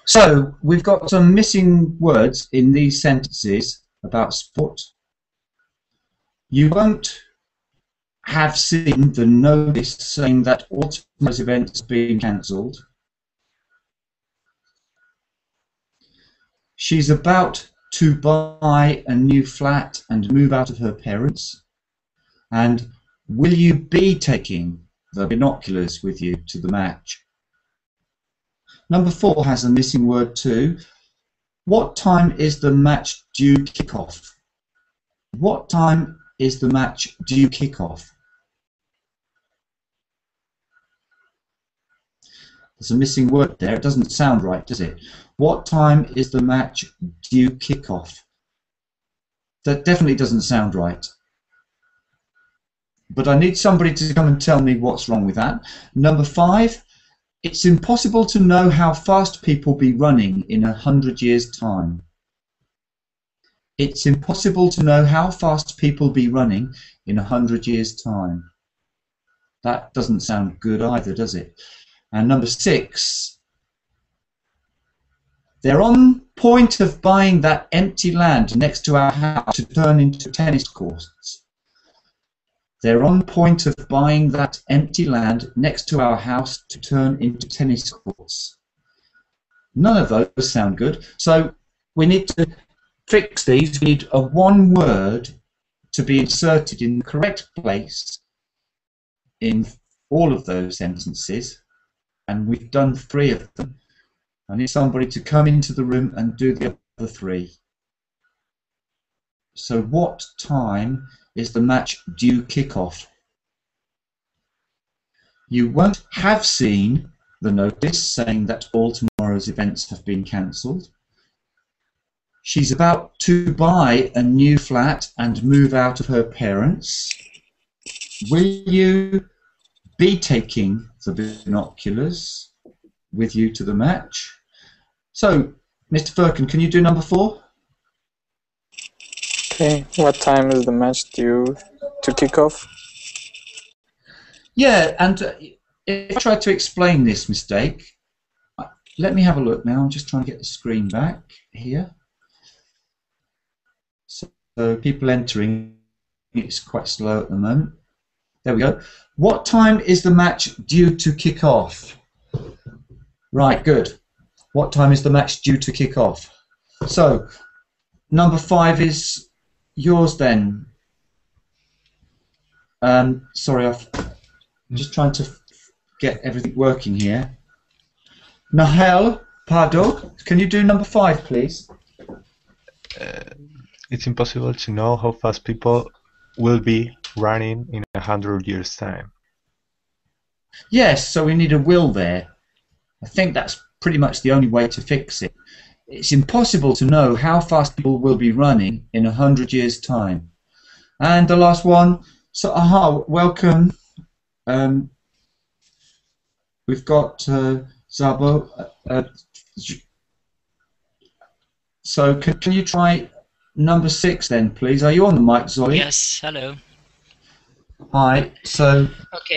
So we've got some missing words in these sentences about sport. You won't have seen the notice saying that all tomorrow's events have been cancelled. She's about to buy a new flat and move out of her parents. And will you be taking the binoculars with you to the match? Number 4 has a missing word too. What time is the match due kick off? What time is the match due kick off? There's a missing word there. It doesn't sound right, does it? What time is the match due kick off? That definitely doesn't sound right. But I need somebody to come and tell me what's wrong with that. Number 5, it's impossible to know how fast people will be running in 100 years' time. It's impossible to know how fast people will be running in 100 years' time. That doesn't sound good either, does it? And number 6, they're on point of buying that empty land next to our house to turn into tennis courts. They're on point of buying that empty land next to our house to turn into tennis courts. None of those sound good. So we need to fix these. We need a one word to be inserted in the correct place in all of those sentences. And we've done 3 of them. I need somebody to come into the room and do the other 3. So what time is the match due kick-off? You won't have seen the notice saying that all tomorrow's events have been cancelled. She's about to buy a new flat and move out of her parents. Will you be taking the binoculars with you to the match? So, Mr. Firkin, can you do number 4? Okay, what time is the match due to kick off? Yeah, and if I try to explain this mistake, let me have a look now. I'm just trying to get the screen back here. So people entering, it's quite slow at the moment. There we go. What time is the match due to kick off? Right, good. What time is the match due to kick off? So, number 5 is yours then. Sorry, I'm just trying to get everything working here. Nahel Pardo, can you do number 5, please? It's impossible to know how fast people will be running in 100 years' time. Yes, so we need a will there. I think that's pretty much the only way to fix it. It's impossible to know how fast people will be running in 100 years' time. And the last one, so welcome. We've got Zabo. So can you try number 6 then, please? Are you on the mic, Zoli? Yes, hello. Hi, so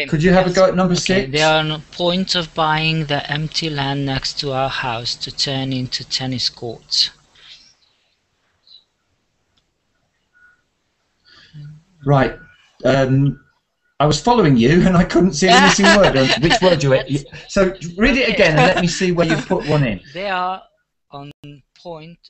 could you have a go at number 6? They are on a point of buying the empty land next to our house to turn into tennis courts. Right. I was following you and I couldn't see the missing word. Which word you it? So read it again and let me see where you put one in. They are on the point.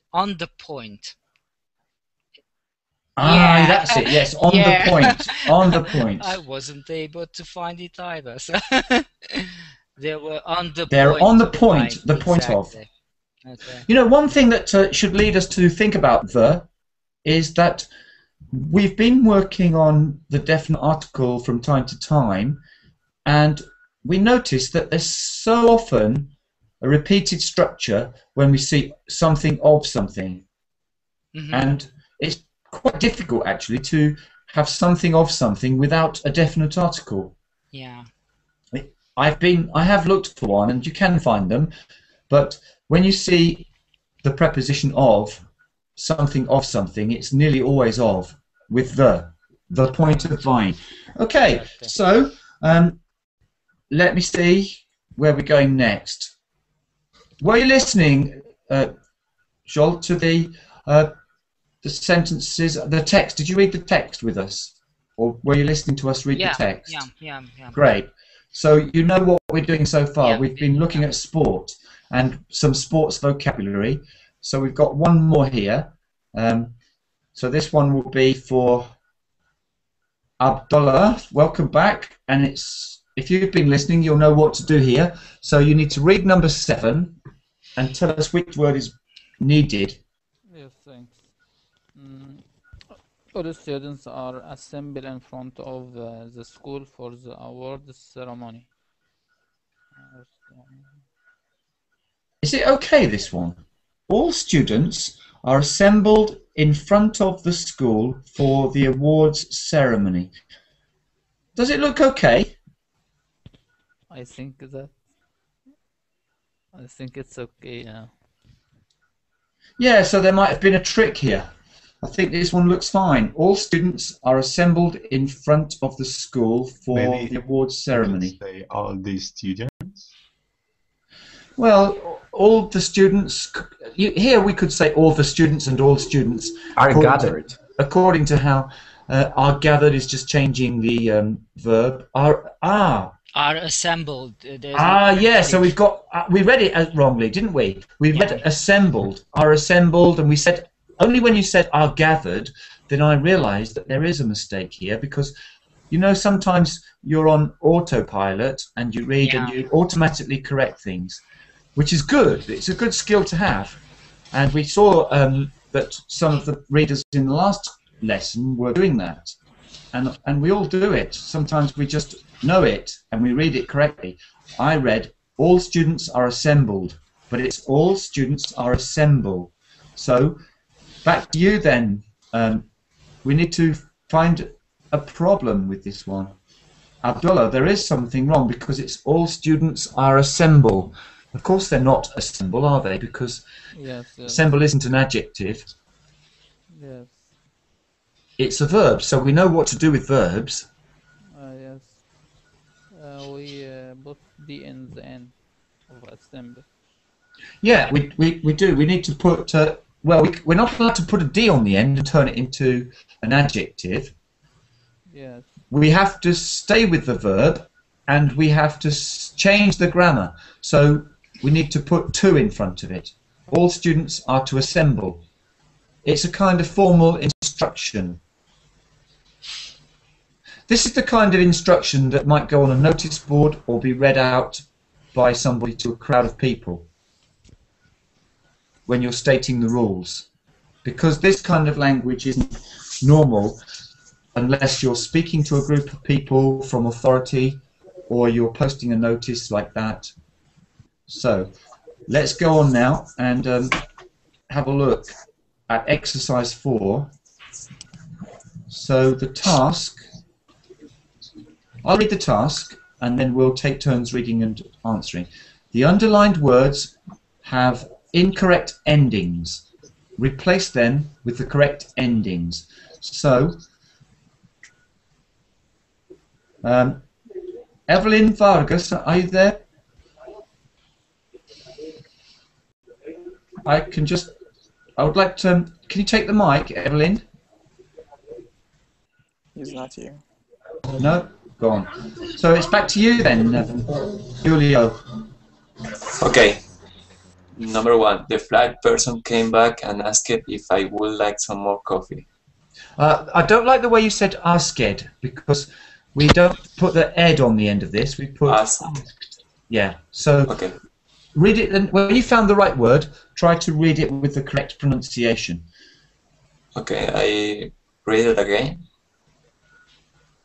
Ah, Yeah. that's it. Yes, on Yeah. the point. On the point. I wasn't able to find it either. So they were on the They're point. on the of point. buying. The point of. Exactly. Okay. You know, one thing that should lead us to think about is that we've been working on the definite article from time to time, and we notice that there's so often a repeated structure when we see something of something. Mm-hmm. And it's quite difficult actually to have something of something without a definite article. Yeah. I have looked for one, and you can find them, but when you see the preposition of something, it's nearly always of, with the point of buying. Okay, so let me see where we're going next. Were you listening, Joel, to the sentences, the text? Did you read the text with us, or were you listening to us read the text? Yeah. Great. So you know what we're doing so far. Yeah, We've been looking at sport and some sports vocabulary. So we've got one more here. So this one will be for Abdullah. Welcome back. And if you've been listening, you'll know what to do here. So you need to read number 7 and tell us which word is needed. Yes, thanks. All the students are assembled in front of the school for the awards ceremony. Is it okay, this one? All students are assembled in front of the school for the awards ceremony. Does it look okay? I think it's okay. Yeah. Yeah, so there might have been a trick here. I think this one looks fine. All students are assembled in front of the school for Maybe the awards ceremony. Say all the students. Well, all the students. Here we could say all the students and all students are gathered. According to how are gathered is just changing the verb. Are assembled. Yeah. So we've got we read it wrongly, didn't we? We read assembled. Are assembled, and we said only when you said are gathered, then I realised that there is a mistake here, because you know sometimes you're on autopilot and you read and you automatically correct things, which is good. It's a good skill to have, and we saw that some of the readers in the last lesson were doing that, and we all do it. Sometimes we just know it and we read it correctly. I read all students are assembled, but it's all students are assemble. So back to you then. We need to find a problem with this one. Abdullah, there is something wrong, because it's all students are assemble. Of course they're not assemble, are they? Because assemble isn't an adjective. Yes. It's a verb, so we know what to do with verbs. Yes. We put D in the end of assemble. Yeah, we do. We need to put... we're not allowed to put a D on the end and turn it into an adjective. Yes. We have to stay with the verb, and we have to change the grammar. So we need to put to in front of it. All students are to assemble. It's a kind of formal instruction. This is the kind of instruction that might go on a notice board or be read out by somebody to a crowd of people when you're stating the rules. Because this kind of language isn't normal unless you're speaking to a group of people from authority, or you're posting a notice like that. So let's go on now and have a look at exercise 4. So the task, I'll read the task and then we'll take turns reading and answering. The underlined words have incorrect endings. Replace them with the correct endings. So Evelyn Vargas, are you there? I would like to, can you take the mic, Evelyn? He's not here. No? Go on. So it's back to you then, Julio. Okay. Number 1, the flight person came back and asked if I would like some more coffee. I don't like the way you said asked, because we don't put the ed on the end of this. We put asked. Yeah. So okay. Read it, and when you found the right word, try to read it with the correct pronunciation. Okay, I read it again.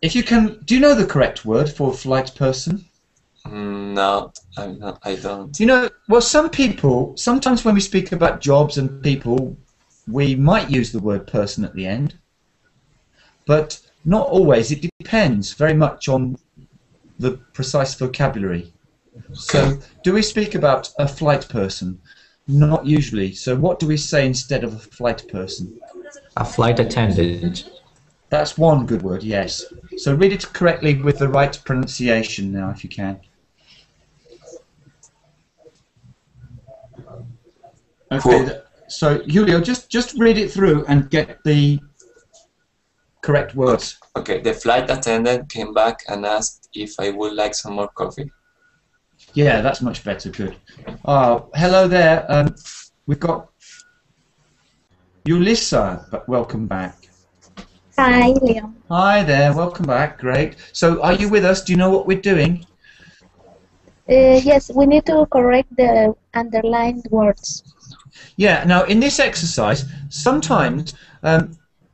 If you can, do you know the correct word for flight person? No, I don't. You know, well, some people, sometimes when we speak about jobs and people, we might use the word person at the end. But Not always. It depends very much on the precise vocabulary. So, do we speak about a flight person? Not usually. So, what do we say instead of a flight person? A flight attendant. That's one good word, yes. So, read it correctly with the right pronunciation now, if you can. Okay. So, Julio, just read it through and get the correct words. Okay, the flight attendant came back and asked if I would like some more coffee. Yeah, that's much better. Good. Hello there. We've got Yulissa. Welcome back. Hi, Liam. Hi there. Welcome back. Great. So, are you with us? Do you know what we're doing? Yes, we need to correct the underlined words. Yeah. Now, in this exercise, sometimes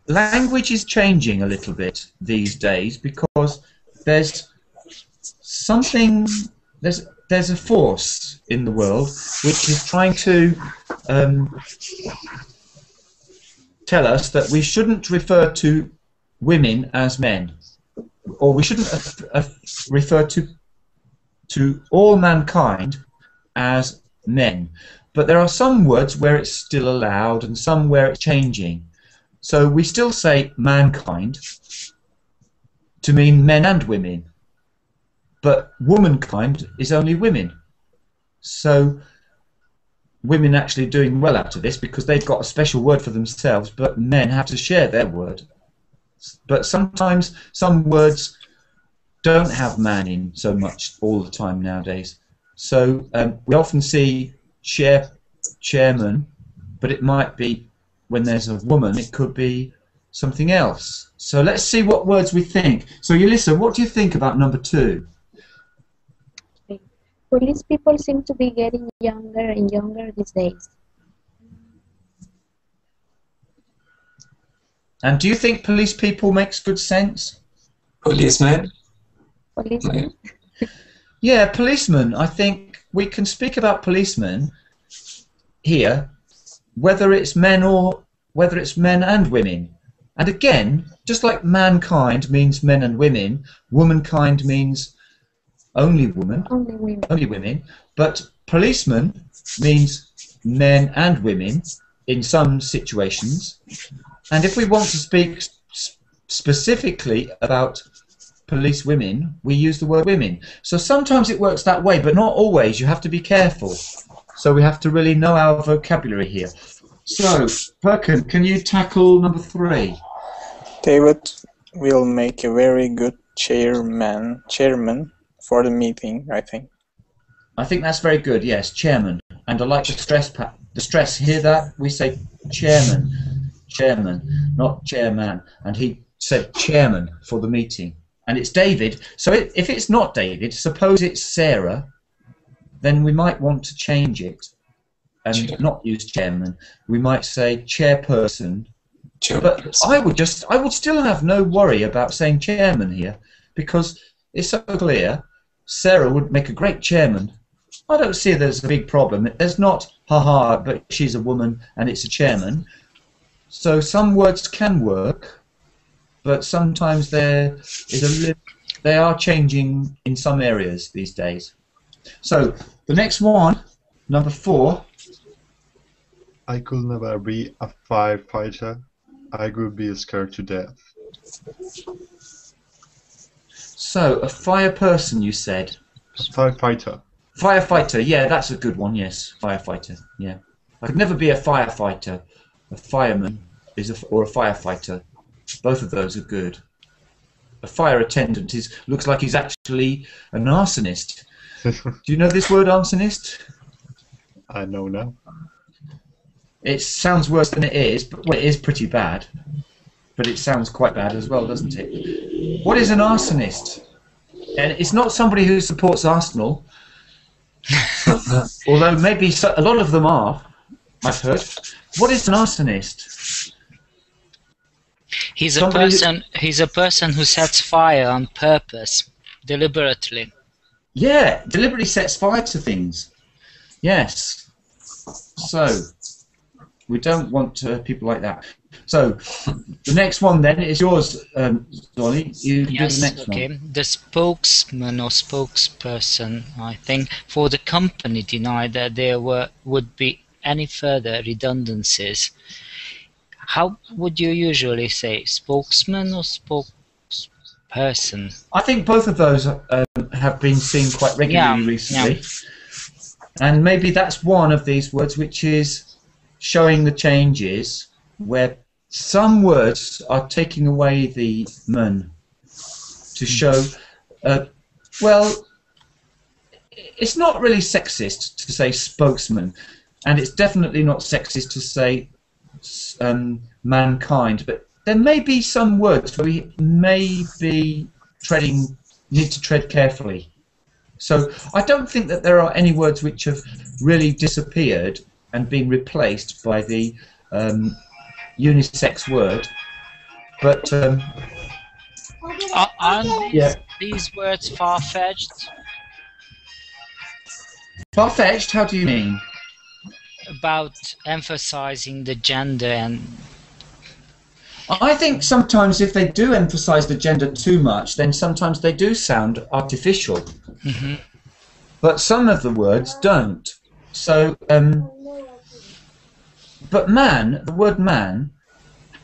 language is changing a little bit these days because there's something. There's a force in the world which is trying to tell us that we shouldn't refer to women as men, or we shouldn't refer to all mankind as men. But there are some words where it's still allowed and some where it's changing. So we still say mankind to mean men and women. But womankind is only women. So women actually doing well out of this because they've got a special word for themselves, but men have to share their word. But sometimes some words don't have man in so much all the time nowadays. So we often see chairman, but it might be when there's a woman, it could be something else. So let's see what words we think. So Yulissa, what do you think about number 2? Police people seem to be getting younger and younger these days. And do you think police people makes good sense? Policeman? Policemen? Yeah, policemen. I think we can speak about policemen here, whether it's men or whether it's men and women. And again, just like mankind means men and women, womankind means only women. Only women. But policeman means men and women in some situations. And if we want to speak specifically about police women, we use the word women. So sometimes it works that way, but not always. You have to be careful. So we have to really know our vocabulary here. So, Perkin, can you tackle number 3? David will make a very good chairman for the meeting, I think. I think that's very good, yes, chairman. And I like the stress. Hear that? We say chairman, not chairman. And he said chairman for the meeting. And it's David. So if it's not David, suppose it's Sarah, then we might want to change it and not use chairman. We might say chairperson. But I would still have no worry about saying chairman here because it's so clear. Sarah would make a great chairman. I don't see there's a big problem. There's not, haha, but she's a woman and it's a chairman. So some words can work, but sometimes they are changing in some areas these days. So the next one, number 4. I could never be a firefighter. I would be scared to death. So, a fire person, you said? Firefighter. Firefighter, yeah, that's a good one, yes. Firefighter, yeah. I could never be a firefighter. A fireman or a firefighter. Both of those are good. A fire attendant looks like he's actually an arsonist. Do you know this word, arsonist? I know now. It sounds worse than it is, but well, it is pretty bad. But it sounds quite bad as well, doesn't it? What is an arsonist? And it's not somebody who supports Arsenal, although maybe a lot of them are, I've heard. What is an arsonist? He's a person who sets fire on purpose, deliberately. Yeah, deliberately sets fire to things. Yes. So we don't want people like that. So the next one then is yours, Dolly. You can do the Yes, next okay. one. The spokesman or spokesperson, I think, for the company denied that there would be any further redundancies. How would you usually say, spokesman or spokesperson? I think both of those have been seen quite regularly recently. And maybe that's one of these words which is showing the changes where some words are taking away the "man" to show, well, it's not really sexist to say spokesman, and it's definitely not sexist to say mankind, but there may be some words where we may be need to tread carefully. So I don't think that there are any words which have really disappeared and been replaced by the unisex word, but aren't these words far-fetched? Far-fetched? How do you mean? About emphasizing the gender and... I think sometimes if they do emphasize the gender too much, then sometimes they do sound artificial. Mm-hmm. But some of the words don't. So, but man, the word man,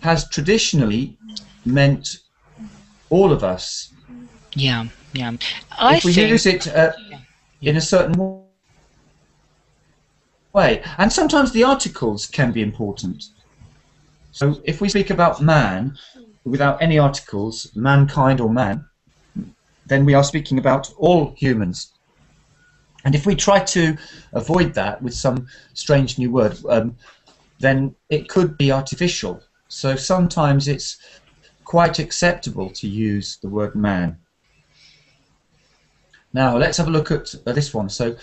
has traditionally meant all of us. Yeah, yeah. If we use it in a certain way, and sometimes the articles can be important. So if we speak about man without any articles, mankind or man, then we are speaking about all humans. And if we try to avoid that with some strange new word, then it could be artificial. So sometimes it's quite acceptable to use the word man. Now let's have a look at this one. So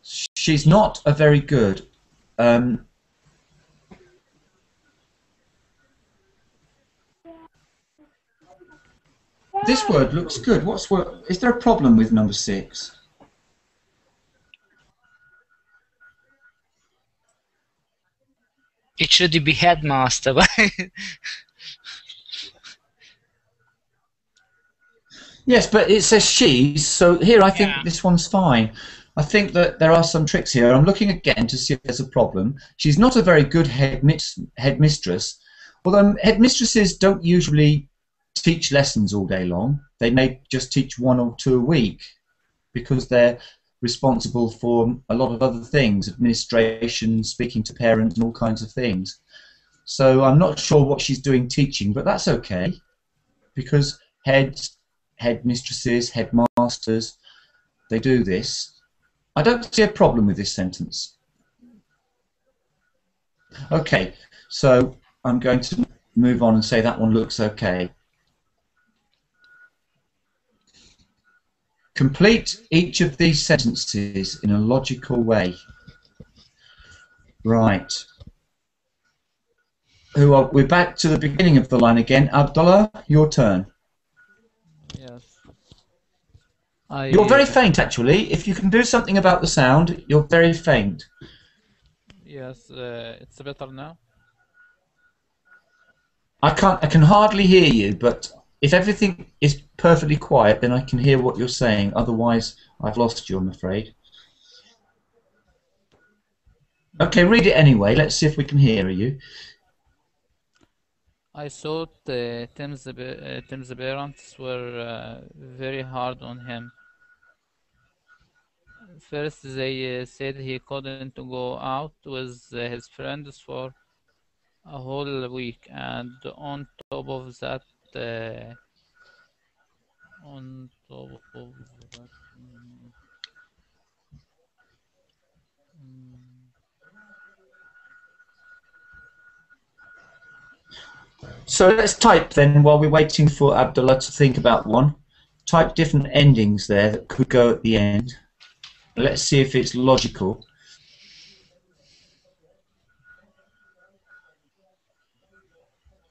she's not a very good. This word looks good. Is there a problem with number 6? It should be headmaster. Yes, but it says she's, so here I think this one's fine. I think that there are some tricks here. I'm looking again to see if there's a problem. She's not a very good headmistress, although headmistresses don't usually teach lessons all day long. They may just teach 1 or 2 a week because they're responsible for a lot of other things, administration, speaking to parents and all kinds of things. So I'm not sure what she's doing teaching, but that's okay because headmistresses, headmasters, they do this. I don't see a problem with this sentence. Okay, so I'm going to move on and say that one looks okay. Complete each of these sentences in a logical way. Right. We're back to the beginning of the line again. Abdullah, your turn. Yes. You're very faint, actually. If you can do something about the sound, you're very faint. Yes, it's better now. I can hardly hear you, but if everything is perfectly quiet, then I can hear what you're saying. Otherwise, I've lost you, I'm afraid. Okay, read it anyway. Let's see if we can hear you. I thought Tim's parents were very hard on him. First, they said he couldn't go out with his friends for a whole week, and on top of that, So let's type then while we're waiting for Abdullah to think about one. Type different endings there that could go at the end. Let's see if it's logical.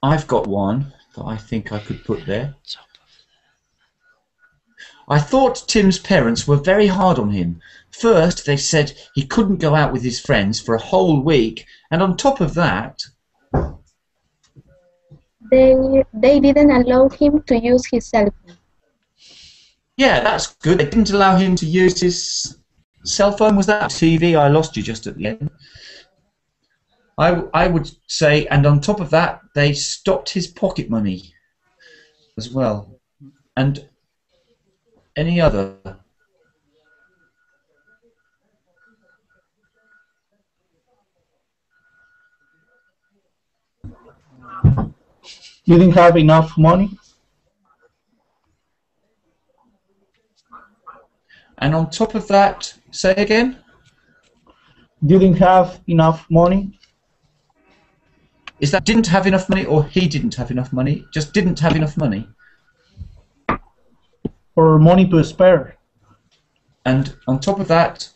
I've got one that I think I could put there. I thought Tim's parents were very hard on him. First, they said he couldn't go out with his friends for a whole week, and on top of that... they didn't allow him to use his cell phone. Yeah, that's good. They didn't allow him to use his cell phone. Was that TV? I lost you just at the end. I would say, and on top of that, they stopped his pocket money as well. And any other? You didn't have enough money? And on top of that, say again? You didn't have enough money? Is that didn't have enough money or he didn't have enough money? Just didn't have enough money? Or money to spare? And on top of that,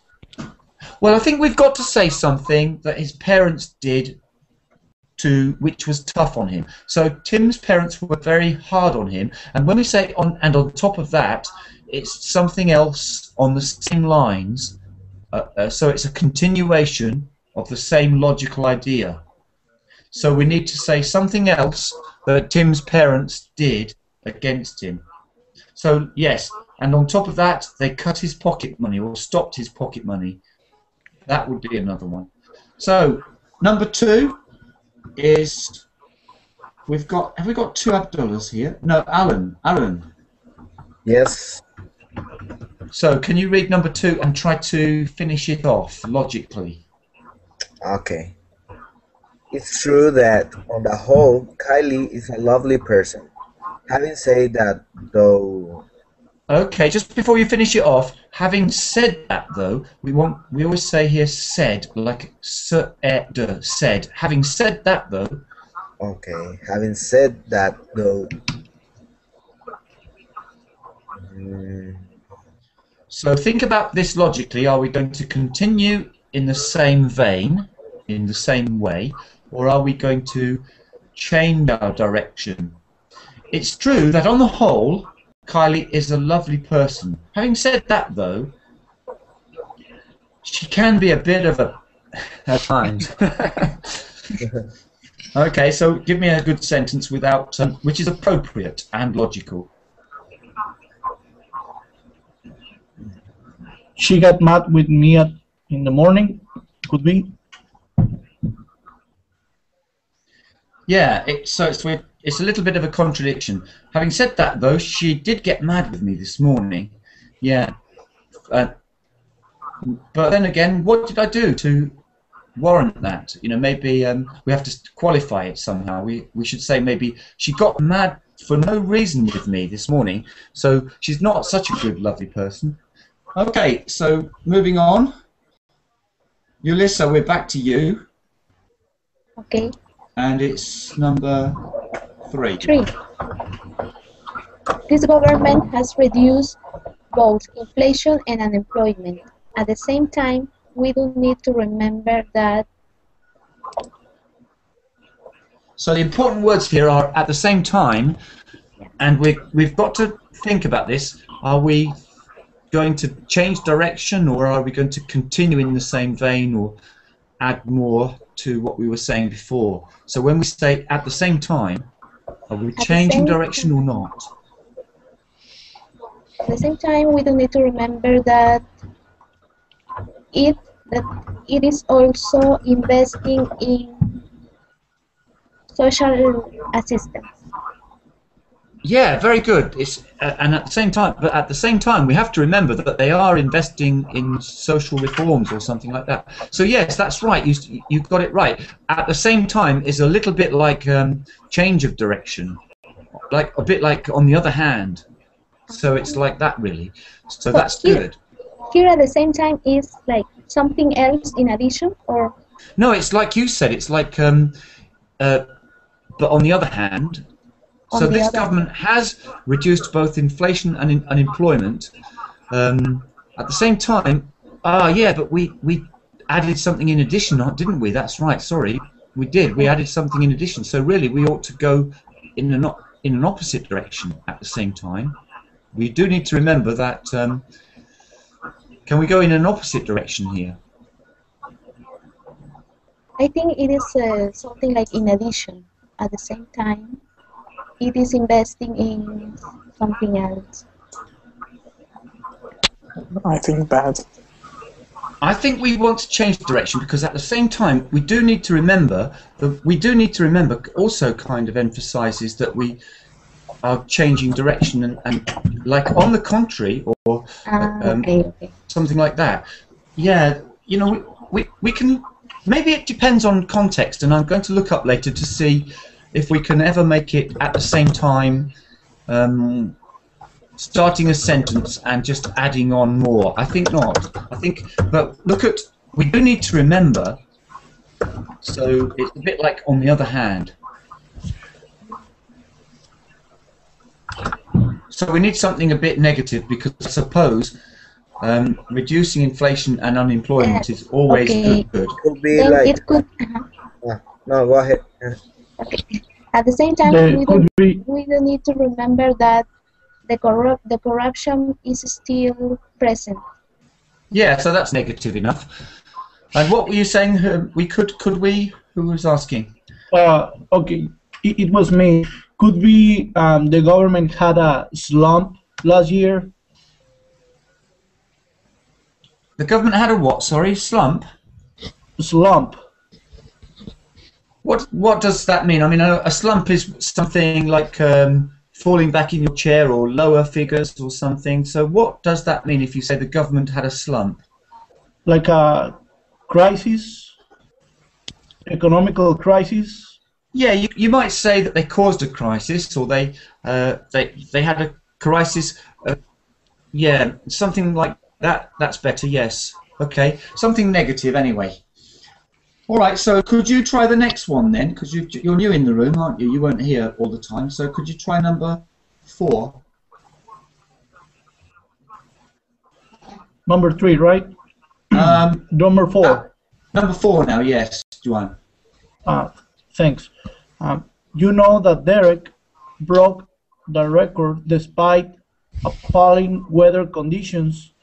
well, I think we've got to say something that his parents did which was tough on him. So Tim's parents were very hard on him, and when we say on top of that, it's something else on the same lines. So it's a continuation of the same logical idea. So we need to say something else that Tim's parents did against him. So yes, and on top of that, they cut his pocket money or stopped his pocket money. That would be another one. So number 2 is have we got 2 Abdullahs here? No, Alan. Yes. So can you read number 2 and try to finish it off logically? Okay. It's true that on the whole, Kylie is a lovely person. Having said that, though. Okay, just before you finish it off, having said that though, we always say here said, like said. Having said that though. Okay, having said that though. So think about this logically. Are we going to continue in the same vein, in the same way, or are we going to change our direction? It's true that on the whole, Kylie is a lovely person. Having said that, though, she can be a bit of a at times. Okay, so give me a good sentence without which is appropriate and logical. She got mad with me in the morning. Could be. Yeah, it's a little bit of a contradiction. Having said that, though, she did get mad with me this morning. Yeah. But then again, what did I do to warrant that? You know, maybe we have to qualify it somehow. We should say maybe she got mad for no reason with me this morning, so she's not such a good, lovely person. Okay, so moving on. Yulissa, we're back to you. Okay. And it's number 3. 3. This government has reduced both inflation and unemployment. At the same time, we do need to remember that. So the important words here are at the same time, and we've got to think about this. Are we going to change direction, or are we going to continue in the same vein, or add more to what we were saying before? So when we say at the same time, are we changing direction or not? At the same time, we do need to remember that it is also investing in social assistance. Yeah, very good. And at the same time, we have to remember that they are investing in social reforms or something like that. So yes, that's right. You got it right. At the same time is a little bit like change of direction, like a bit like on the other hand. So it's like that really. So that's good. Here at the same time is like something else in addition, or? No, it's like you said. It's like but on the other hand. So this government has reduced both inflation and unemployment. At the same time, yeah, but we added something in addition, didn't we? That's right. Sorry, we did. We added something in addition. So really, we ought to go in an opposite direction at the same time. We do need to remember that. Can we go in an opposite direction here? I think it is something like in addition at the same time. it is investing in something else. I think bad. I think we want to change direction because at the same time we do need to remember also kind of emphasizes that we are changing direction and like on the contrary or Okay. something like that. Yeah, you know, we can, maybe it depends on context, and I'm going to look up later to see if we can ever make it at the same time starting a sentence and just adding on more. I think not. But look at, we do need to remember, so it's a bit like on the other hand. So we need something a bit negative because I suppose reducing inflation and unemployment is always good. Could be Then like. it could. No, go ahead. Okay. At the same time, we don't need to remember that the corruption is still present. Yeah, so that's negative enough. And what were you saying? Could we? Who was asking? Okay, it was me. Could be the government had a slump last year? The government had a what? Sorry, slump? Slump. What does that mean? I mean, a slump is something like falling back in your chair or lower figures or something. So what does that mean if you say the government had a slump? Like a crisis? Economical crisis? Yeah, you might say that they caused a crisis, or they had a crisis. Yeah, something like that. That's better. Yes. Okay. Something negative, anyway. All right. So could you try the next one then? Because you're new in the room, aren't you? You weren't here all the time. So could you try number 4? Number 3, right? Number 4. Number 4 now. Yes, Joanne. Thanks. You know that Derek broke the record despite appalling weather conditions.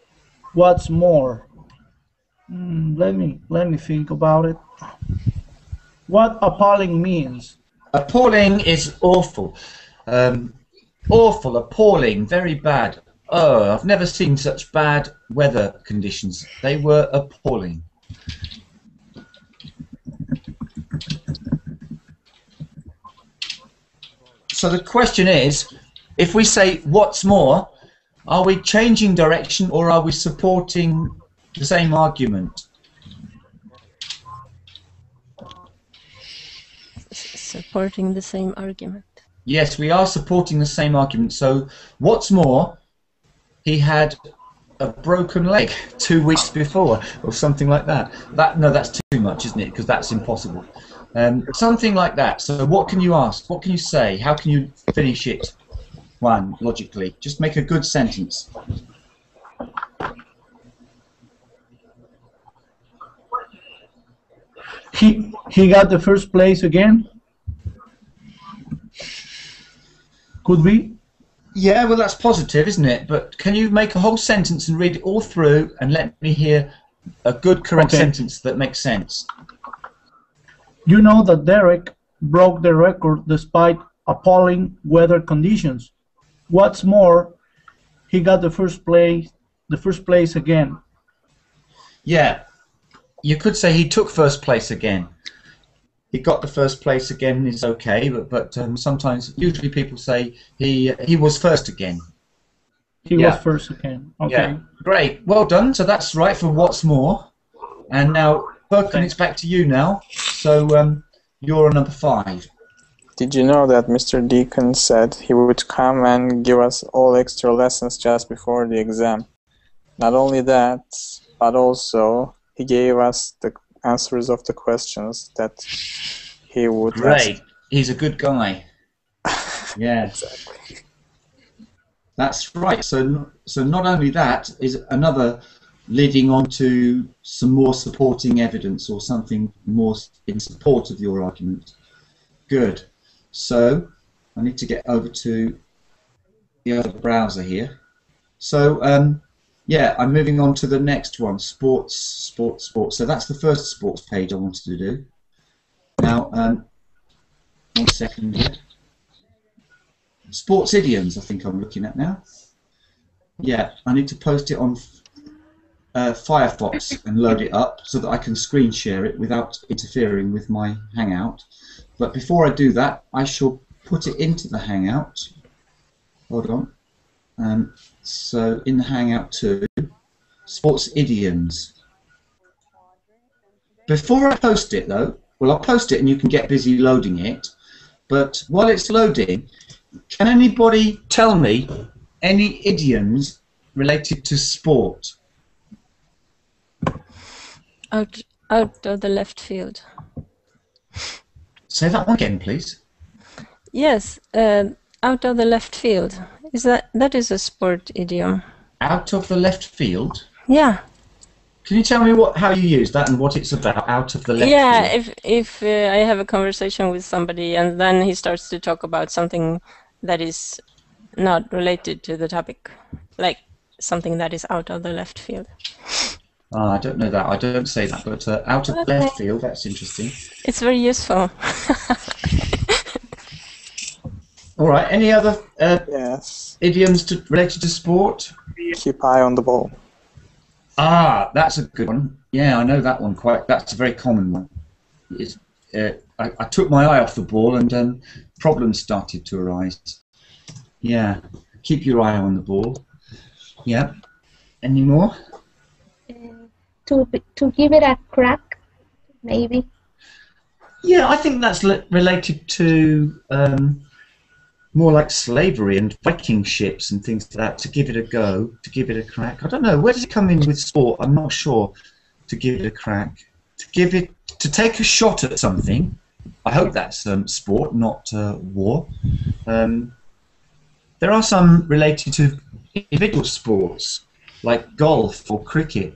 What's more? Let me think about it. What appalling means? Appalling is awful. Awful, appalling, very bad. Oh, I've never seen such bad weather conditions. They were appalling. So the question is, if we say what's more, are we changing direction or are we supporting the same argument? Supporting the same argument. Yes, we are supporting the same argument. So what's more, he had a broken leg 2 weeks before or something like that. No, that's too much, isn't it? Because that's impossible. Something like that. So what can you ask? What can you say? How can you finish it? One, logically. Just make a good sentence. He got the first place again? Could be? Yeah, well that's positive, isn't it? But can you make a whole sentence and read it all through and let me hear a good, correct sentence that makes sense? You know that Derek broke the record despite appalling weather conditions. What's more, he got the first place again. Yeah. You could say he took first place again. He got the first place again is okay, but sometimes, usually people say he was first again. He was first again. Okay. Yeah. Great. Well done. So that's right for what's more. And now, Perkin, it's back to you now. So you're on number 5. Did you know that Mr. Deacon said he would come and give us all extra lessons just before the exam? Not only that, but also he gave us the answers of the questions that he would Great. ask. He's a good guy. Yeah. Exactly. That's right. So not only that is another leading on to some more supporting evidence or something more in support of your argument. Good. So I need to get over to the other browser here. So yeah, I'm moving on to the next one, sports. So that's the first sports page I wanted to do. Now, 1 second here. sports idioms, I think I'm looking at now. Yeah, I need to post it on Firefox and load it up so that I can screen share it without interfering with my Hangout. But before I do that, I shall put it into the Hangout. Hold on. So in the Hangout 2, sports idioms. Before I post it though, well, I'll post it and you can get busy loading it. But while it's loading, can anybody tell me any idioms related to sport? Out of the left field. Say that one again, please. Yes, out of the left field. That is a sport idiom. Out of the left field? Yeah. Can you tell me how you use that and what it's about? Out of the left field. Yeah, if I have a conversation with somebody and then he starts to talk about something that is not related to the topic, like something that is out of the left field. I don't know that. I don't say that, but out of left field, that's interesting. It's very useful. All right. Any other Yes. idioms related to sport? Keep eye on the ball. Ah, that's a good one. Yeah, I know that one quite. That's a very common one. I took my eye off the ball and problems started to arise. Yeah. Keep your eye on the ball. Yeah. Any more? To give it a crack, maybe. Yeah, I think that's related to more like slavery and Viking ships and things like that. To give it a go, to give it a crack. I don't know. Where does it come in with sport? I'm not sure. To give it a crack, to take a shot at something. I hope that's sport, not war. There are some related to individual sports, like golf or cricket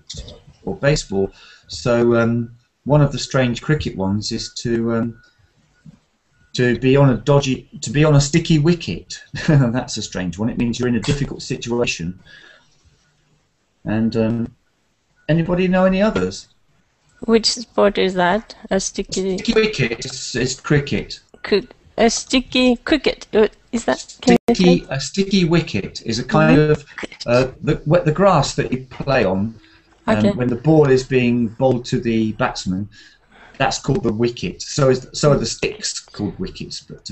or baseball. So one of the strange cricket ones is to be on a sticky wicket. That's a strange one. It means you're in a difficult situation. And anybody know any others? Which sport is that? A sticky wicket is cricket. A sticky cricket. Is that? A sticky wicket is a kind of the grass that you play on when the ball is being bowled to the batsman. That's called the wicket. So are the sticks called wickets, but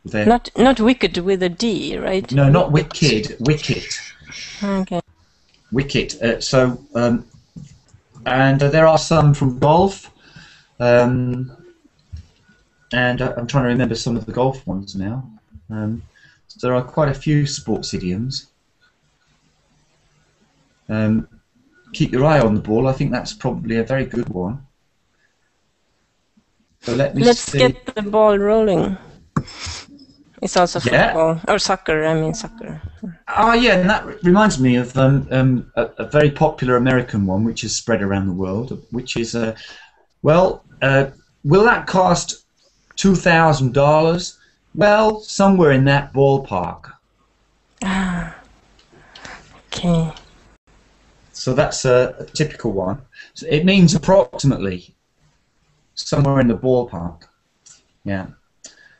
they're not wicket with a D, right? No, not wicked. Wicket. Okay. Wicket. And there are some from golf. And I'm trying to remember some of the golf ones now. So there are quite a few sports idioms. Keep your eye on the ball. I think that's probably a very good one. So let's get the ball rolling. It's also football or soccer. I mean soccer. Ah, yeah, and that reminds me of a very popular American one, which is spread around the world. Which is, will that cost $2,000? Well, somewhere in that ballpark. Ah, okay. So that's a typical one. So it means approximately somewhere in the ballpark. Yeah.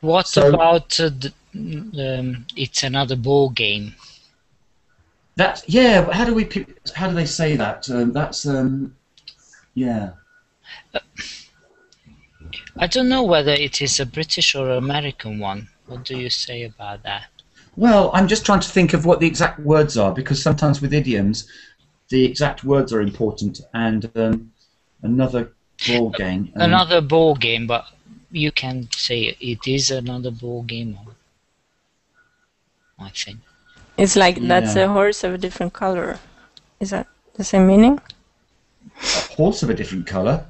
What about it's another ball game? That yeah. How do they say that? That's yeah. I don't know whether it is a British or American one. What do you say about that? Well, I'm just trying to think of what the exact words are, because sometimes with idioms, the exact words are important. And another ball game. Another ball game, but you can say it is another ball game. I think. It's like that's a horse of a different color. Is that the same meaning? A horse of a different color.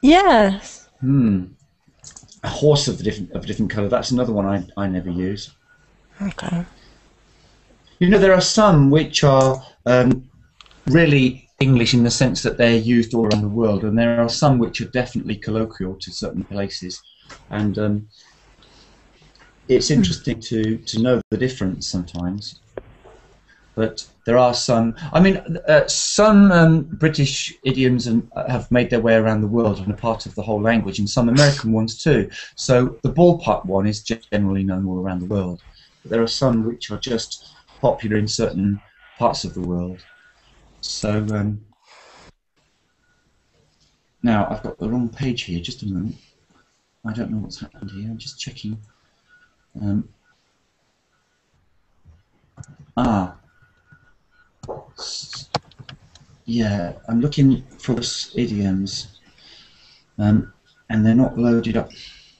Yes. A horse of a different colour. That's another one I never use. Okay. You know, there are some which are really English in the sense that they're used all around the world, and there are some which are definitely colloquial to certain places. And it's interesting to know the difference sometimes. But there are some. I mean, some British idioms have made their way around the world and are part of the whole language, and some American ones too. So the ballpark one is generally known all around the world. but there are some which are just popular in certain parts of the world. So now I've got the wrong page here. Just a moment. I don't know what's happened here. I'm just checking. Yeah, I'm looking for idioms, and they're not loaded up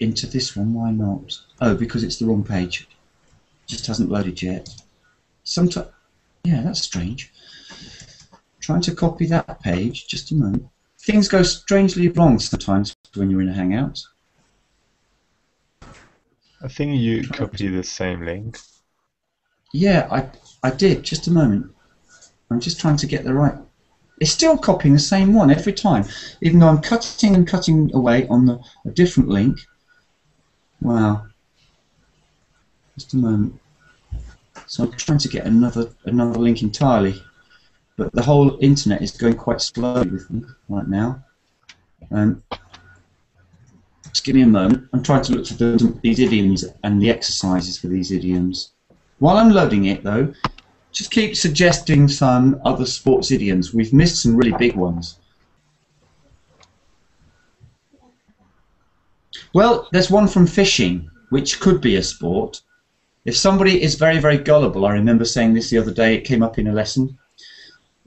into this one. Why not? Oh, because it's the wrong page. Just hasn't loaded yet. Sometimes, yeah, that's strange. Trying to copy that page. Just a moment. Things go strangely wrong sometimes when you're in a Hangout. I think you copy the same link. Yeah, I did. Just a moment. I'm just trying to get the right. It's still copying the same one every time, even though I'm cutting and cutting away on a different link. Wow. Just a moment. So I'm trying to get another link entirely, but the whole internet is going quite slowly with me right now. Just give me a moment. I'm trying to look for these idioms and the exercises for these idioms. While I'm loading it, though, just keep suggesting some other sports idioms. We've missed some really big ones. Well, there's one from fishing, which could be a sport. If somebody is very, very gullible, I remember saying this the other day, it came up in a lesson.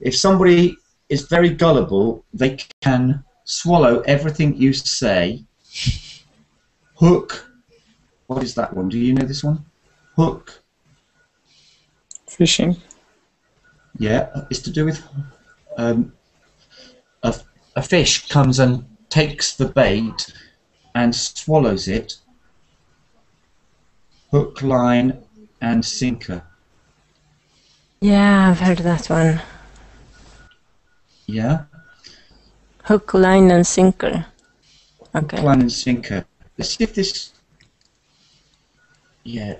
If somebody is very gullible, they can swallow everything you say. Hook. What is that one? Do you know this one? Hook. Fishing. Yeah, it's to do with a fish comes and takes the bait and swallows it. Hook, line, and sinker. Yeah, I've heard that one. Yeah? Hook, line, and sinker. Okay. Hook, line, and sinker. Let's see if this... Yeah.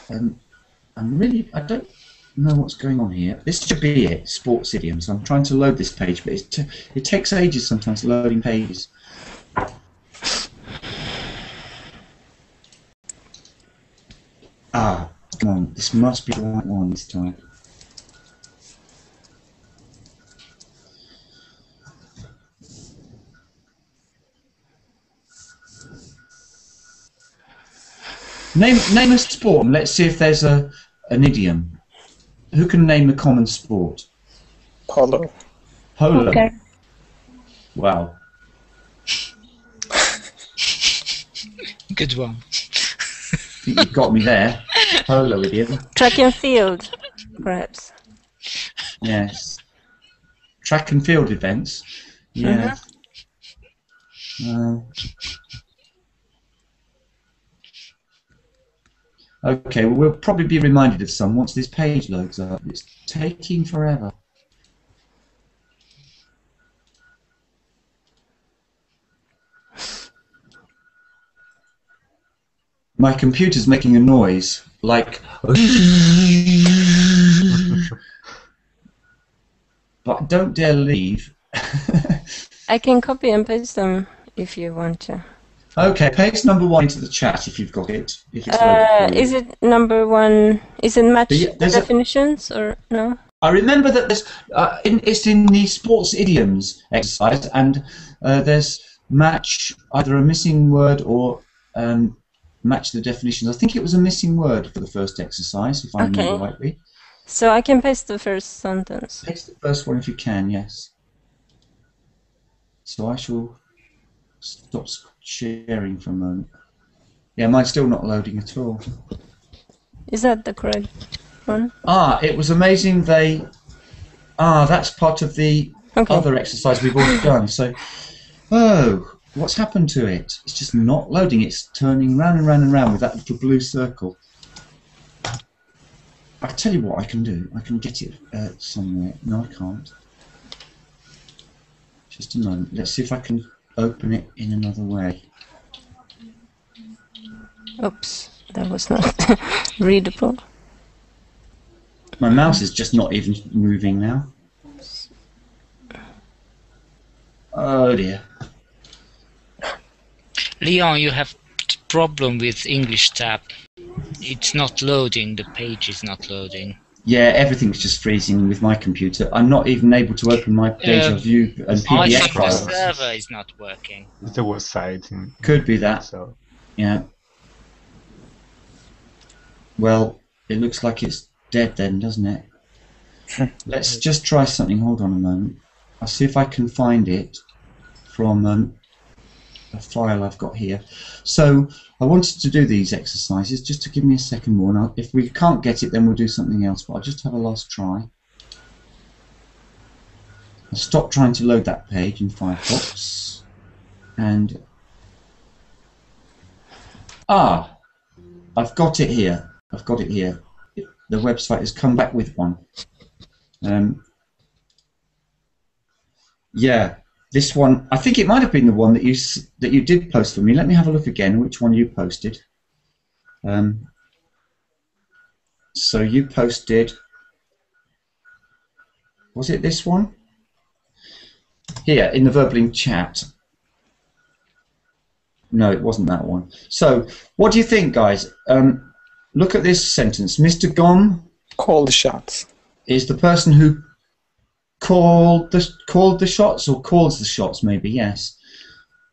I don't know what's going on here. This should be it, sports idioms. I'm trying to load this page, but it takes ages sometimes loading pages. Ah, come on. This must be the right one this time. Name a sport and let's see if there's an idiom. Who can name a common sport? Polo. Polo. Okay. Wow. Good one. I think you've got me there. Polo idiom. Track and field, perhaps. Yes. Track and field events. Yeah. Okay, well, we'll probably be reminded of some once this page loads up. It's taking forever. My computer's making a noise, like... But don't dare leave. I can copy and paste them if you want to. Okay, paste number 1 into the chat if you've got it. If it's loaded for you. Is it number 1? Is it match Yeah, the definitions or no? I remember that there's it's in the sports idioms exercise, and there's match either a missing word or match the definitions. I think it was a missing word for the first exercise, if I remember rightly. So I can paste the first sentence. Paste the first one if you can, yes. So I shall stop sharing for a moment. Yeah, mine's still not loading at all. Is that the correct one? Ah, it was amazing. That's part of the other exercise we've already done. So, what's happened to it? It's just not loading. It's turning round and round and round with that little blue circle. I'll tell you what I can do. I can get it somewhere. No, I can't. Just a moment. Let's see if I can open it in another way. Oops, that was not readable. My mouse is just not even moving now. Oh dear. Leon, you have problem with English tab. It's not loading. The page is not loading. Yeah, everything's just freezing with my computer. I'm not even able to open my Deja Vu and I PDF think the files. server is not working. It's the website. Could be that. So. Yeah. Well, it looks like it's dead then, doesn't it? Let's just try something. Hold on a moment. I'll see if I can find it from a file I've got here. So I wanted to do these exercises just to give me a second more. Now, if we can't get it, then we'll do something else. But I'll just have a last try. I'll stop trying to load that page in Firefox. And I've got it here. I've got it here. The website has come back with one. Yeah, this one. I think it might have been the one that you did post for me. Let me have a look again. Which one you posted? So you posted. Was it this one? Here in the Verbling chat. No, it wasn't that one. So, what do you think, guys? Look at this sentence. Mr. Gom called the shots. Is the person who called the shots, or calls the shots, maybe, yes,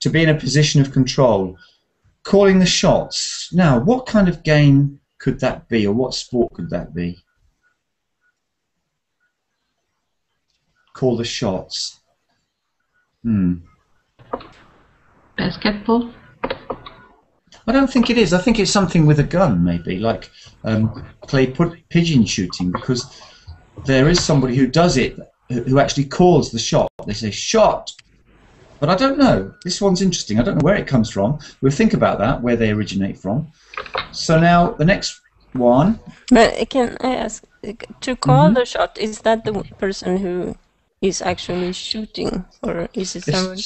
to be in a position of control. Calling the shots. Now, what kind of game could that be, or what sport could that be? Call the shots. Basketball? I don't think it is. I think it's something with a gun, maybe, like clay pigeon shooting, because there is somebody who does it, who actually calls the shot. They say, shot! But I don't know. This one's interesting. I don't know where it comes from. We'll think about that, where they originate from. So now, the next one. But can I ask, to call the shot, is that the person who is actually shooting, or is it someone?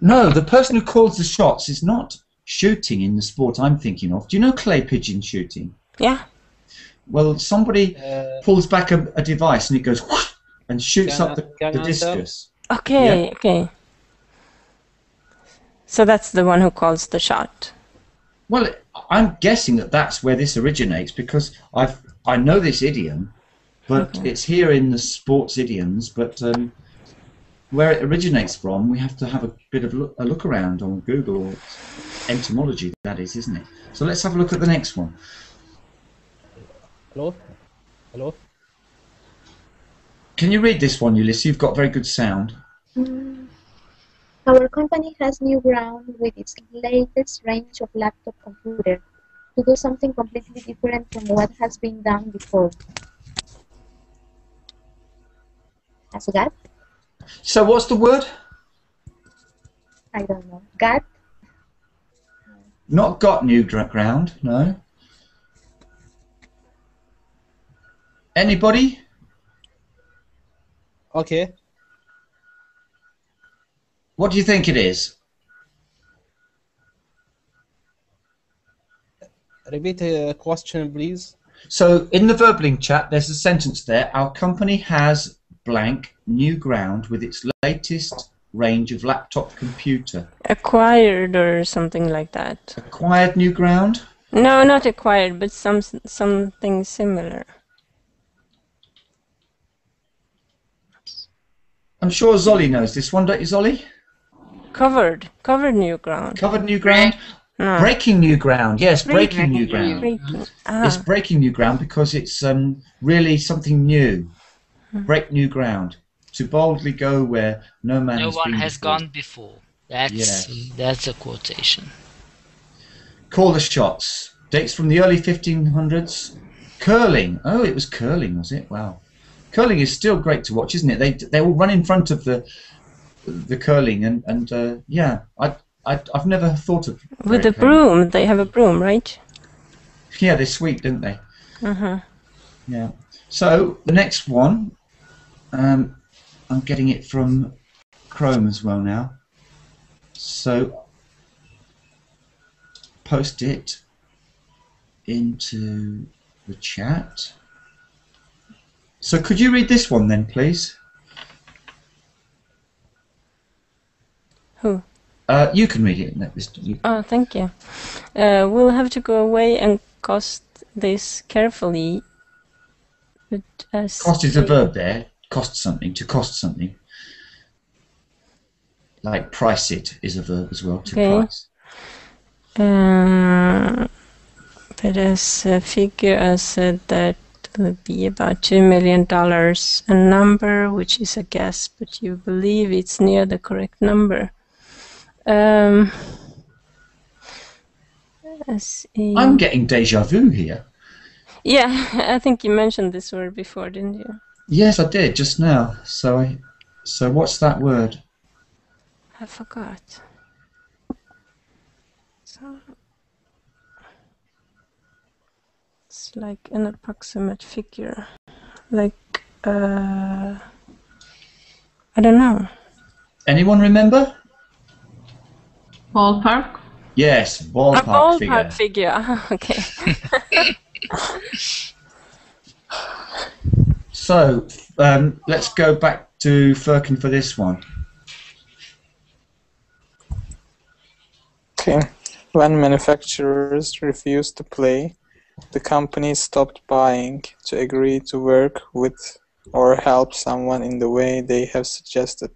No, the person who calls the shots is not shooting in the sport I'm thinking of. Do you know clay pigeon shooting? Yeah. Well, somebody pulls back a device and it goes whoosh, and shoots up the discus. Okay, okay. So that's the one who calls the shot. Well, I'm guessing that that's where this originates, because I know this idiom, but it's here in the sports idioms. But where it originates from, we have to have a bit of a look around on Google, or etymology, that is, isn't it? So let's have a look at the next one. Hello? Hello? Can you read this one, Ulysses? You've got very good sound. Our company has new ground with its latest range of laptop computer to do something completely different from what has been done before. As God? So what's the word? I don't know. God? Not got new ground, no. Anybody? Okay. What do you think it is? Repeat the question, please. So in the Verbling chat, there's a sentence there. Our company has blank new ground with its latest range of laptop computer. Acquired or something like that. Acquired new ground? No, not acquired, but something similar. I'm sure Zolly knows this one, don't you, Zolly? Covered new ground. Covered new ground? No. Breaking new ground, yes, breaking new ground. Breaking. It's breaking new ground because it's really something new. Break new ground. To boldly go where no man No has one been has before. gone before. That's a quotation. Call the shots. Dates from the early 1500s. Curling. Oh, it was curling, was it? Wow. Curling is still great to watch, isn't it? They all run in front of the curling and yeah, I've never thought of with a broom. They have a broom, right? Yeah, they're sweet, don't they? Uh-huh. Yeah. So the next one, I'm getting it from Chrome as well now. So post it into the chat. So could you read this one then, please? Who? You can read it. Oh, thank you. We'll have to go away and cost this carefully. But as Cost is a verb there. Cost something, to cost something. Like price it is a verb as well, to price. But as a figure, I said that would be about $2 million, a number which is a guess, but you believe it's near the correct number. I'm getting deja vu here. Yeah, I think you mentioned this word before, didn't you? Yes, I did just now. So what's that word? I forgot. So it's like an approximate figure, like I don't know. Anyone remember? Ballpark? Yes, ballpark figure. A ballpark figure. Okay. So let's go back to Firkin for this one. Okay. When manufacturers refused to play, the company stopped buying to agree to work with or help someone in the way they have suggested.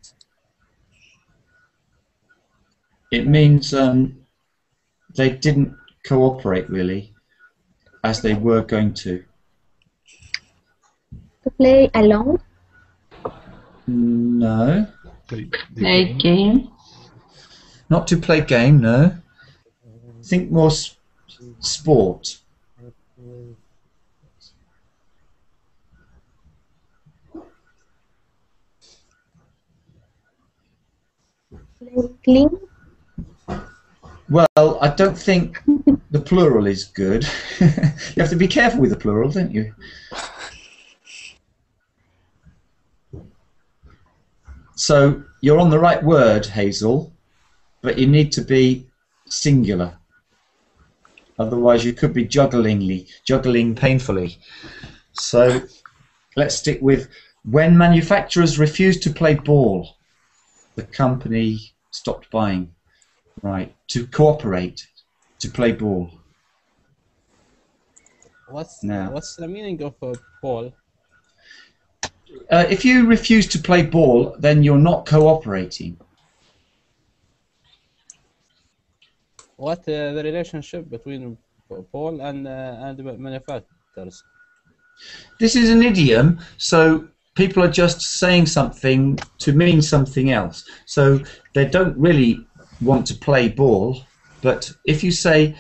It means they didn't cooperate really, as they were going to. To play alone? No. Play game? Not to play game, no. Think more sport. Clean? Well, I don't think the plural is good. You have to be careful with the plural, don't you? So you're on the right word, Hazel, but you need to be singular. Otherwise you could be juggling painfully. So let's stick with when manufacturers refused to play ball, the company stopped buying. Right, to cooperate, to play ball. What's the meaning of ball? If you refuse to play ball, then you're not cooperating. What the relationship between ball and manufacturers? This is an idiom, so people are just saying something to mean something else. So they don't really want to play ball, but if you say,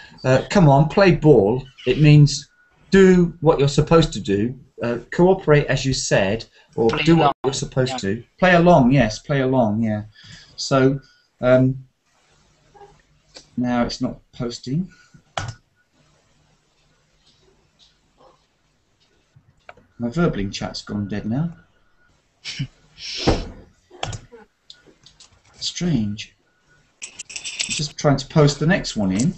come on, play ball, it means do what you're supposed to do, cooperate as you said, or play do along. what you're supposed to. Play along, yes, play along, yeah. So now it's not posting. My Verbling chat's gone dead now. Strange. I'm just trying to post the next one in.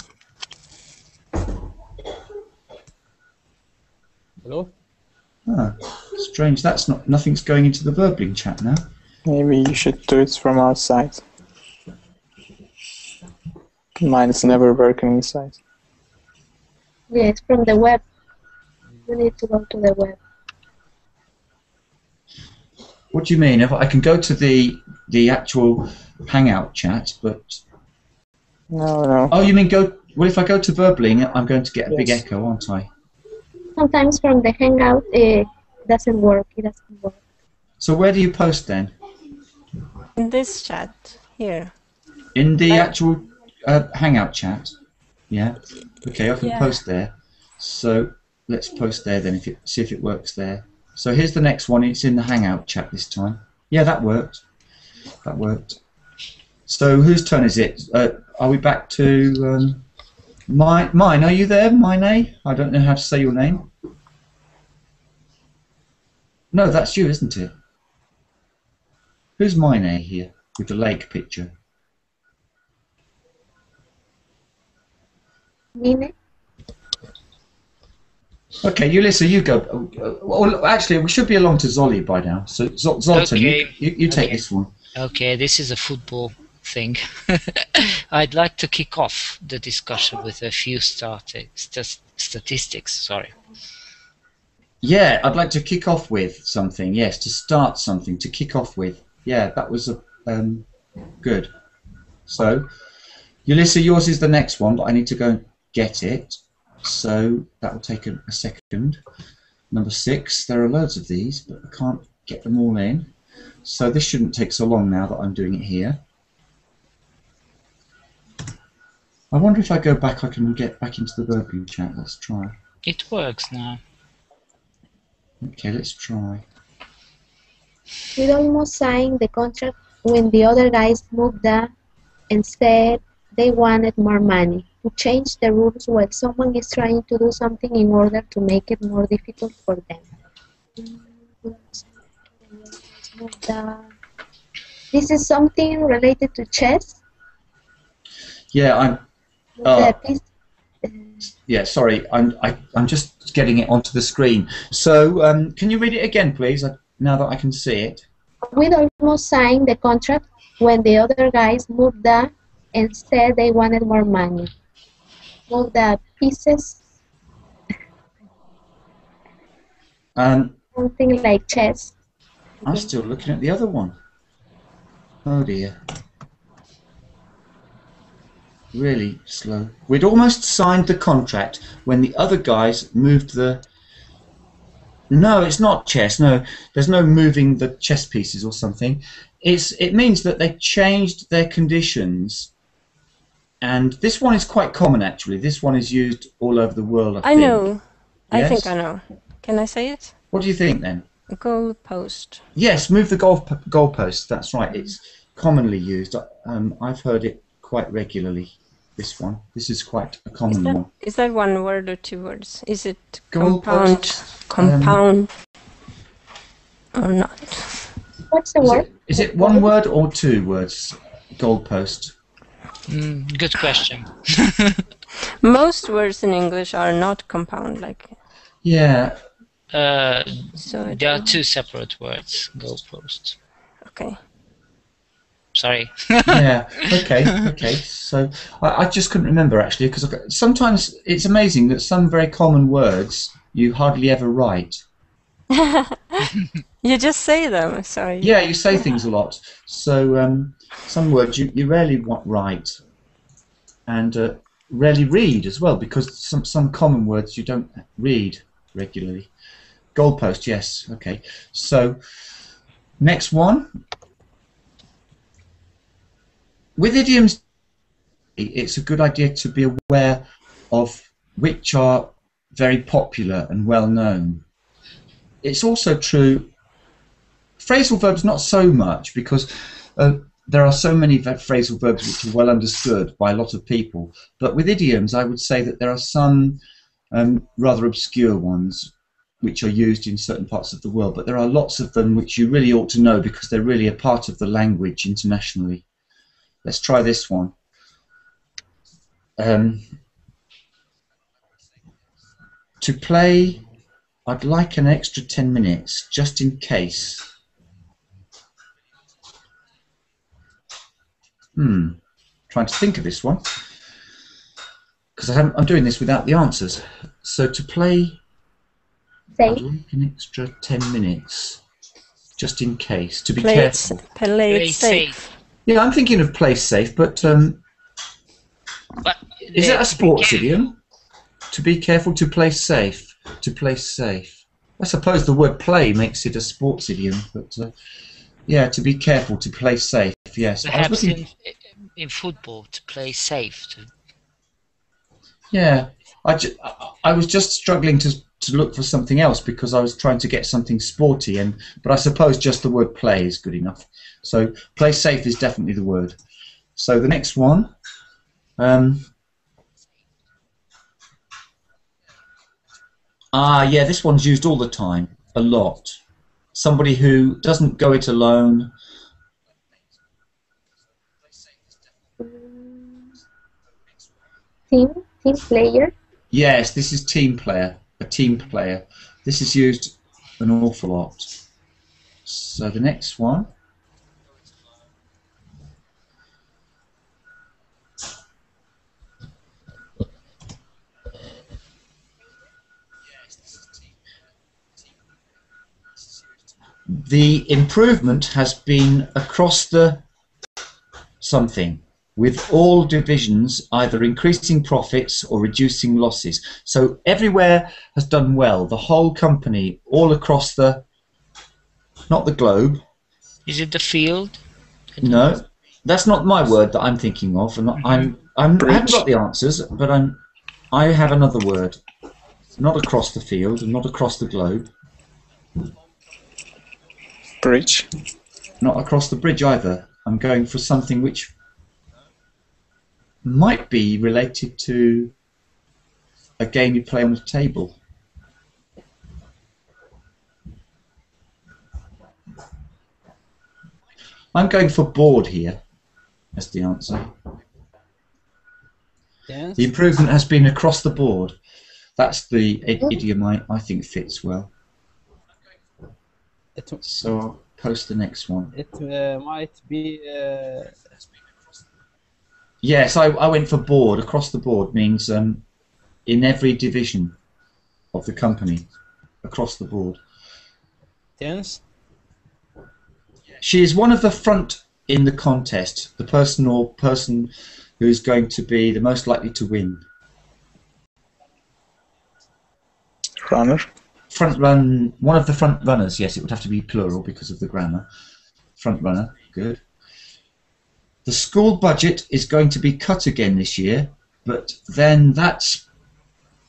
Hello? Ah, strange. That's nothing's going into the Verbling chat now. Maybe you should do it from outside. Mine is never working inside. Yes, from the web. You need to go to the web. What do you mean? If I can go to the actual Hangout chat, but no. Oh, you mean go? Well, if I go to Verbling, I'm going to get a big Yes. echo, aren't I? Sometimes from the Hangout, it doesn't work. It doesn't work. So where do you post then? In this chat here. In the actual Hangout chat? Yeah. Okay, I can Yeah. post there. So let's post there then. See if it works there. So here's the next one. It's in the Hangout chat this time. Yeah, that worked. That worked. So whose turn is it? Are we back to mine? Are you there, Mine? I don't know how to say your name. No, that's you, isn't it? Who's Mine here with the lake picture? Mine? Okay, Ulissa, you go. Well, actually, we should be along to Zolly by now. So Zoltan, Okay. you take Okay. this one. Okay, this is a football thing. I'd like to kick off the discussion with a few statistics. Sorry. Yeah, I'd like to kick off with something. Yes, to start something, to kick off with. Yeah, that was good. So, Ulissa, yours is the next one, but I need to go and get it. So that will take a second. Number 6. There are loads of these, but I can't get them all in. So this shouldn't take so long now that I'm doing it here. I wonder if I go back, I can get back into the verbing chat. Let's try. It works now. Okay, let's try. We'd almost signed the contract when the other guys moved up and said they wanted more money. We changed the rules while someone is trying to do something in order to make it more difficult for them. This is something related to chess? Yeah, yeah, sorry, I'm just getting it onto the screen. So, can you read it again, please, now that I can see it? We'd almost signed the contract when the other guys moved up and said they wanted more money. Move the pieces. Something like chess. I'm still looking at the other one. Oh dear. Really slow. We'd almost signed the contract when the other guys moved the... No, it's not chess. No, there's no moving the chess pieces or something. It means that they changed their conditions. And this one is quite common, actually. This one is used all over the world, I think. know. Yes? I think I know. Can I say it? What do you think, then? Goal post. Yes, move the goalpost. That's right. It's commonly used. I've heard it quite regularly. This one. This is quite a common one. Is that one word or 2 words? Is it Goalpost, compound or not? What's the word? Is it 1 word or 2 words? Goalpost. Good question. Most words in English are not compound, like. Yeah. So There are 2 separate words. Goalpost. Okay. Sorry. Yeah. Okay. So I just couldn't remember actually, because sometimes it's amazing that some very common words you hardly ever write. You just say them. Sorry. Yeah, you say things a lot. So some words you rarely write, and rarely read as well, because some common words you don't read regularly. Goalpost, yes. Okay. So next one. With idioms, it's a good idea to be aware of which are very popular and well known. It's also true, phrasal verbs not so much, because there are so many phrasal verbs which are well understood by a lot of people. But with idioms, I would say that there are some rather obscure ones which are used in certain parts of the world, but there are lots of them which you really ought to know because they're really a part of the language internationally. Let's try this one. To play, I'd like an extra 10 minutes, just in case. Trying to think of this one, because I'm doing this without the answers. So to play, I'd like an extra 10 minutes, just in case, to be careful. Play it safe. Yeah, I'm thinking of play safe, but is it a sports idiom? To be careful, to play safe. To play safe. I suppose the word play makes it a sports idiom, but yeah, to be careful, to play safe, yes. Perhaps in football, to play safe. Yeah, I was just struggling to look for something else because I was trying to get something sporty, but I suppose just the word play is good enough. So play safe is definitely the word. So the next one. Yeah, this one's used all the time, a lot. Somebody who doesn't go it alone. Team player? Yes, this is team player, a team player. This is used an awful lot. So the next one. the improvement has been across the something, with all divisions either increasing profits or reducing losses. So everywhere has done well, the whole company, all across the, not the globe. Is it the field? No, that's not my word that I'm thinking of. And I haven't got the answers, but I have another word. Not across the field and not across the globe. Bridge. Not across the bridge either. I'm going for something which might be related to a game you play on the table. I'm going for board here. That's the answer. Yes. The improvement has been across the board. That's the idiom I think fits well. So I'll post the next one. It might be. Yes, I went for board. Across the board means in every division of the company, across the board. Tense. She is one of the front in the contest, the person who is going to be the most likely to win. Runner. Front run, one of the front runners. Yes, it would have to be plural because of the grammar. Front runner, good. The school budget is going to be cut again this year, but then that's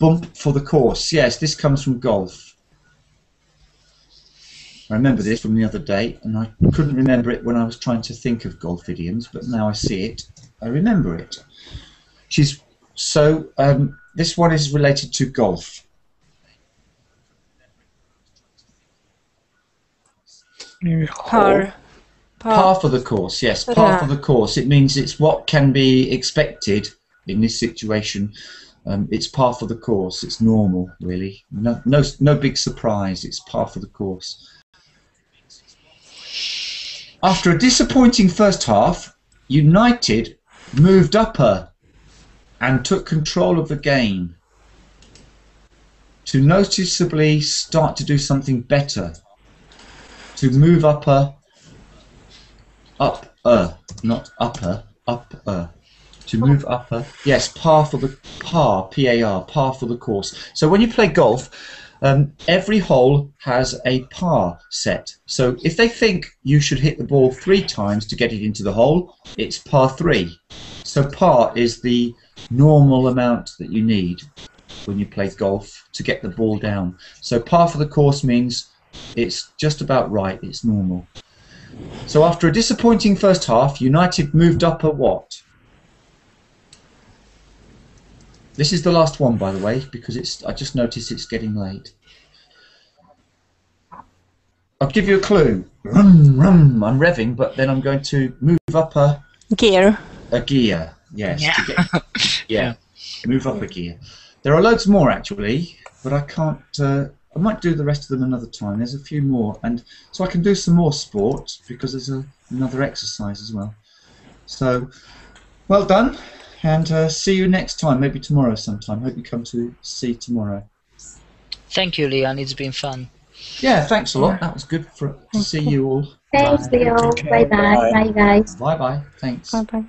bump for the course. Yes, this comes from golf. I remember this from the other day, and I couldn't remember it when I was trying to think of golf idioms, but now I see it, I remember it. This one is related to golf. Par. Par for the course, yes, par for the course. It means it's what can be expected in this situation. It's par for the course. It's normal, really. No big surprise. It's par for the course. After a disappointing first half, United moved upper and took control of the game to noticeably start to do something better. To move upper, not upper, upper. To move upper, yes, par for the P-A-R, par for the course. So when you play golf, every hole has a par set. So if they think you should hit the ball 3 times to get it into the hole, it's par 3. So par is the normal amount that you need when you play golf to get the ball down. So par for the course means it's just about right, it's normal. So after a disappointing first half, United moved up a what? This is the last one, by the way, because I just noticed it's getting late. I'll give you a clue. I'm revving, but then I'm going to move up a gear. A gear, yes. Yeah. Move up a gear. There are loads more actually, but I can't. I might do the rest of them another time. There's a few more, and so I can do some more sport because there's another exercise as well. So, well done, and see you next time. Maybe tomorrow sometime. Hope you come to see tomorrow. Thank you, Leon. It's been fun. Yeah, thanks a lot. That was good to see you all. Thanks, Leon. Bye bye. Bye, guys. Bye bye. Thanks. Bye bye.